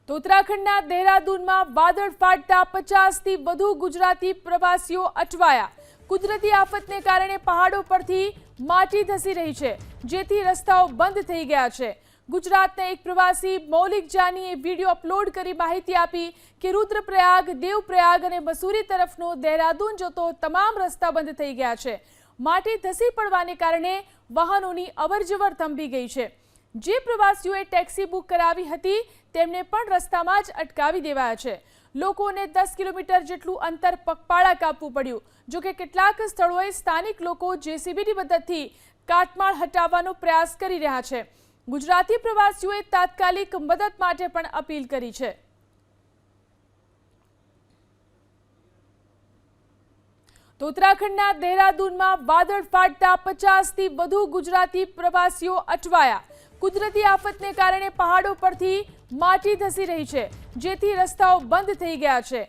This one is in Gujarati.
તો ઉત્તરાખંડના દેહરાદૂનમાં વાદળ ફાટતા 50થી વધુ ગુજરાતી પ્રવાસીઓ અટવાયા। કુદરતી આફતને કારણે પહાડો પરથી માટી ધસી રહી છે, જેથી રસ્તાઓ બંધ થઈ ગયા છે। ગુજરાતના એક પ્રવાસી મૌલિક જાનીએ વિડીયો અપલોડ કરી માહિતી આપી કે રુદ્રપ્રયાગ, દેવપ્રયાગ અને મસૂરી તરફનો દેહરાદૂન જતો તમામ રસ્તા બંધ થઈ ગયા છે। માટી ધસી પડવાને કારણે વાહનોની અવરજવર થંભી ગઈ છે। જે પ્રવાસીઓએ ટેક્સી બુક કરાવી હતી તેમને પણ રસ્તામાં જ અટકાવી દેવાયા છે। લોકોને 10 કિલોમીટર જેટલું અંતર પગપાળા કાપવું પડ્યું। જો કે કેટલાક સ્થળોએ સ્થાનિક લોકો જેસીબીની મદદથી કાટમાળ હટાવવાનો પ્રયાસ કરી રહ્યા છે। ગુજરાતી પ્રવાસીઓએ તાત્કાલિક મદદ માટે પણ અપીલ કરી છે। તો ઉત્તરાખંડના દેહરાદૂનમાં વાદળ ફાટતા 50થી વધુ ગુજરાતી પ્રવાસીઓ અટવાયા। કુદરતી આફતને કારણે પહાડો પરથી માટી ધસી રહી છે, જેથી રસ્તાઓ બંધ થઈ ગયા છે।